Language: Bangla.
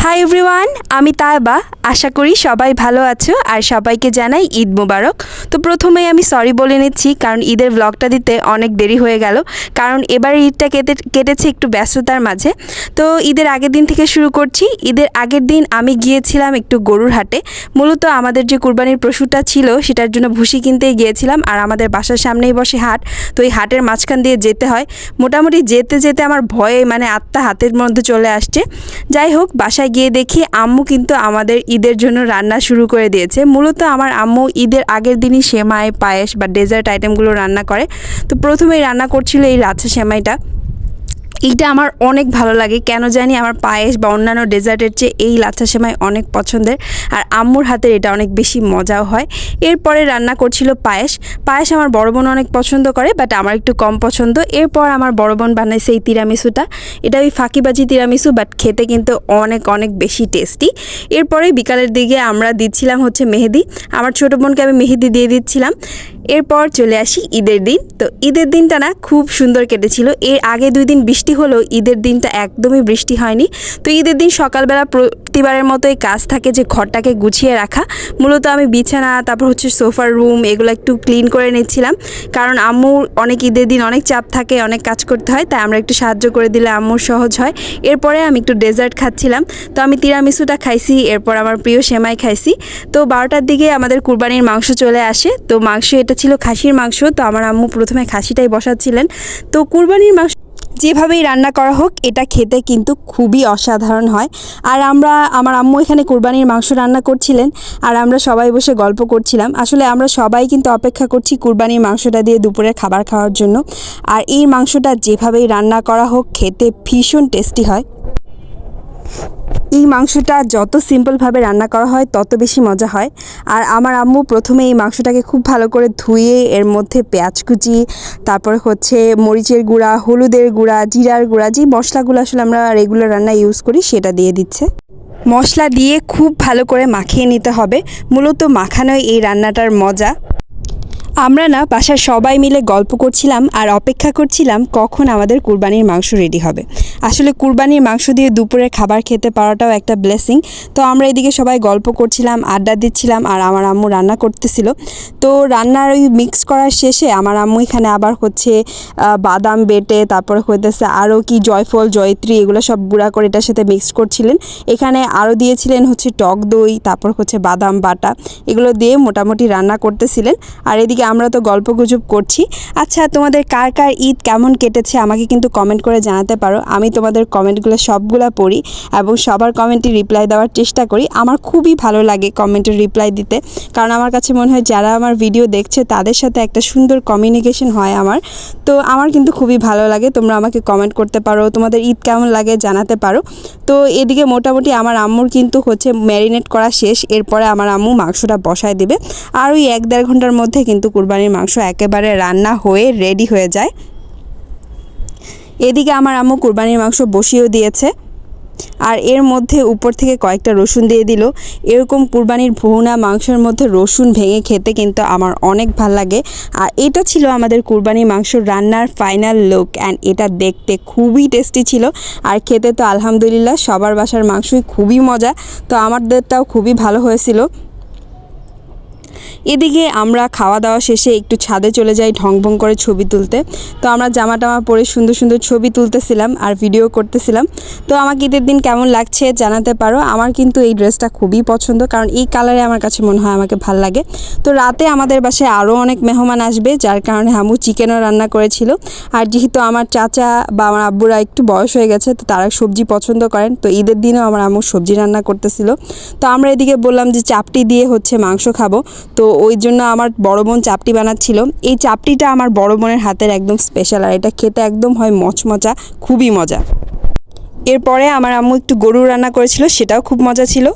হাই এভরিওয়ান, আমি তাইবা। আশা করি সবাই ভালো আছো আর সবাইকে জানাই ঈদ মোবারক। তো প্রথমেই আমি সরি বলে নিচ্ছি, কারণ ঈদের ব্লগটা দিতে অনেক দেরি হয়ে গেল, কারণ এবার ঈদটা কেটেছে একটু ব্যস্ততার মাঝে। তো ঈদের আগের দিন থেকে শুরু করছি। ঈদের আগের দিন আমি গিয়েছিলাম একটু গরুর হাটে। মূলত আমাদের যে কুরবানির পশুটা ছিল সেটার জন্য ভুসি কিনতেই গিয়েছিলাম, আর আমাদের বাসার সামনেই বসে হাট। তো এই হাটের মাঝখান দিয়ে যেতে হয়। মোটামুটি যেতে যেতে আমার ভয়ে আত্মা হাতের মধ্যে চলে আসছে। যাই হোক, বাসায় গিয়ে দেখি আম্মু কিন্তু আমাদের ঈদের জন্য রান্না শুরু করে দিয়েছে। মূলত আমার আম্মু ঈদের আগের দিনই সেমাই, পায়েস বা ডেজার্ট আইটেমগুলো রান্না করে। তো প্রথমেই রান্না করছিল এই লাচ্ছা সেমাইটা। এইটা আমার অনেক ভালো লাগে, কেন জানি আমার পায়েস বা অন্যান্য ডেজার্টের চেয়ে এই লাচ্ছা সেমাই অনেক পছন্দের, আর আম্মুর হাতের এটা অনেক বেশি মজাও হয়। এরপরে রান্না করছিল পায়েস। পায়েস আমার বড় বোন অনেক পছন্দ করে, বাট আমার একটু কম পছন্দ। এরপর আমার বড় বোন বানাইছে এই তিরামিসুটা। এটা ওই ফাঁকিবাজি তিরামিসু, বাট খেতে কিন্তু অনেক অনেক বেশি টেস্টি। এরপরে বিকালের দিকে আমরা দিচ্ছিলাম হচ্ছে মেহেদি। আমার ছোটো বোনকে আমি মেহেদি দিয়ে দিচ্ছিলাম। এরপর চলে আসি ঈদের দিন। তো ঈদের দিনটা না খুব সুন্দর কেটেছিল। এর আগে 2 দিন বৃষ্টি হলেও ঈদের দিনটা একদমই বৃষ্টি হয়নি। তো ঈদের দিন সকালবেলা প্রতিবারের মতোই কাজ থাকে যে ঘরটাকে গুছিয়ে রাখা। মূলত আমি বিছানা, তারপর হচ্ছে সোফার রুম, এগুলো একটু ক্লিন করে নিচ্ছিলাম, কারণ আম্মুর অনেক ঈদের দিন অনেক চাপ থাকে, অনেক কাজ করতে হয়, তাই আমরা একটু সাহায্য করে দিলে আম্মুর সহজ হয়। এরপরে আমি একটু ডেজার্ট খাচ্ছিলাম। তো আমি তিরামিসুটা খাইছি, এরপর আমার প্রিয় সেমাই খাইছি। তো 12টার দিকে আমাদের কুরবানির মাংস চলে আসে। তো মাংস এটা ছিল খাসির মাংস। তো আমার আম্মু প্রথমে খাসিটাই বসাচ্ছিলেন। তো কুরবানির মাংস যেভাবেই রান্না করা হোক, এটা খেতে কিন্তু খুবই অসাধারণ হয়। আর আমার আম্মু এখানে কুরবানির মাংস রান্না করছিলেন, আর আমরা সবাই বসে গল্প করছিলাম। আসলে আমরা সবাই কিন্তু অপেক্ষা করছি কুরবানির মাংসটা দিয়ে দুপুরের খাবার খাওয়ার জন্য। আর এই মাংসটা যেভাবেই রান্না করা হোক, খেতে ভীষণ টেস্টি হয়। এই মাংসটা যত সিম্পলভাবে রান্না করা হয় তত বেশি মজা হয়। আর আমার আম্মু প্রথমে এই মাংসটাকে খুব ভালো করে ধুয়ে এর মধ্যে পেঁয়াজ কুচি, তারপর হচ্ছে মরিচের গুঁড়া, হলুদের গুঁড়া, জিরার গুঁড়া, যে মশলাগুলো আসলে আমরা রেগুলার রান্নায় ইউজ করি সেটা দিয়ে দিচ্ছে। মশলা দিয়ে খুব ভালো করে মাখিয়ে নিতে হবে। মূলত মাখানোই এই রান্নাটার মজা। আমরা না বাসার সবাই মিলে গল্প করছিলাম আর অপেক্ষা করছিলাম কখন আমাদের কুরবানির মাংস রেডি হবে। আসলে কুরবানির মাংস দিয়ে দুপুরের খাবার খেতে পারাটাও একটা ব্লেসিং। তো আমরা এদিকে সবাই গল্প করছিলাম, আড্ডা দিচ্ছিলাম, আর আমার আম্মু রান্না করতেছিল। তো রান্নার ওই মিক্স করার শেষে আমার আম্মু এখানে আবার হচ্ছে বাদাম বেটে, তারপরে হইতেছে আরও কি জয়ফল, জয়ত্রী, এগুলো সব গুঁড়া করে এটার সাথে মিক্স করছিলেন। এখানে আরও দিয়েছিলেন হচ্ছে টক দই, তারপর হচ্ছে বাদাম বাটা, এগুলো দিয়ে মোটামুটি রান্না করতেছিলেন। আর এদিকে আমরা তো গল্পগুজব করছি। আচ্ছা, তোমাদের কার কার ঈদ কেমন কেটেছে আমাকে কিন্তু কমেন্ট করে জানাতে পারো। আমি তোমাদের কমেন্টগুলো সবগুলো পড়ি এবং সবার কমেন্টে রিপ্লাই দেওয়ার চেষ্টা করি। আমার খুবই ভালো লাগে কমেন্টের রিপ্লাই দিতে, কারণ আমার কাছে মনে হয় যারা আমার ভিডিও দেখছে তাদের সাথে একটা সুন্দর কমিউনিকেশন হয় আমার। তো আমার কিন্তু খুবই ভালো লাগে। তোমরা আমাকে কমেন্ট করতে পারো, তোমাদের ঈদ কেমন লাগে জানাতে পারো। তো এদিকে মোটামুটি আমার আম্মুর কিন্তু হচ্ছে ম্যারিনেট করা শেষ। এরপরে আমার আম্মু মাংসটা বসায় দেবে, আর ওই 1-1.5 ঘন্টার মধ্যে কিন্তু কুরবানির মাংস একেবারে রান্না হয়ে রেডি হয়ে যায়। এদিকে আমার আম্মু কুরবানির মাংস বসিয়েও দিয়েছে, আর এর মধ্যে উপর থেকে কয়েকটা রসুন দিয়ে দিল। এরকম কুরবানির ভুনা মাংসের মধ্যে রসুন ভেঙে খেতে কিন্তু আমার অনেক ভাল লাগে। আর এটা ছিল আমাদের কুরবানির মাংস রান্নার ফাইনাল লুক, অ্যান্ড এটা দেখতে খুবই টেস্টি ছিল। আর খেতে তো আলহামদুলিল্লাহ সবার বাসার মাংসই খুবই মজা। তো আমাদেরটাও খুবই ভালো হয়েছিল। এদিকে আমরা খাওয়া দাওয়া শেষে একটু ছাদে চলে যাই ঢং ভং করে ছবি তুলতে। তো আমরা জামা টামা পরে সুন্দর সুন্দর ছবি তুলতেছিলাম আর ভিডিও করতেছিলাম। তো আমাকে ঈদের দিন কেমন লাগছে জানাতে পারো। আমার কিন্তু এই ড্রেসটা খুবই পছন্দ, কারণ এই কালারে আমার কাছে মনে হয় আমাকে ভাল লাগে। তো রাতে আমাদের বাসায় আরও অনেক মেহমান আসবে, যার কারণে আম্মু চিকেনও রান্না করেছিল। আর যেহেতু আমার চাচা বা আমার আব্বুরা একটু বয়স হয়ে গেছে, তো তারা সবজি পছন্দ করেন, তো ঈদের দিনেও আমার আম্মু সবজি রান্না করতেছিল। তো আমরা এদিকে বললাম যে চাপটি দিয়ে হচ্ছে মাংস খাবো। তো ওই জন্য আমার বড় বোন চাপটি বানাচ্ছিল। এই চাপটিটা আমার বড় বোনের হাতের একদম স্পেশাল, আর এটা খেতে একদম হয় মচমচা, খুবই মজা। এরপরে আমার আম্মু একটু গরু রান্না করেছিল, সেটাও খুব মজা ছিল।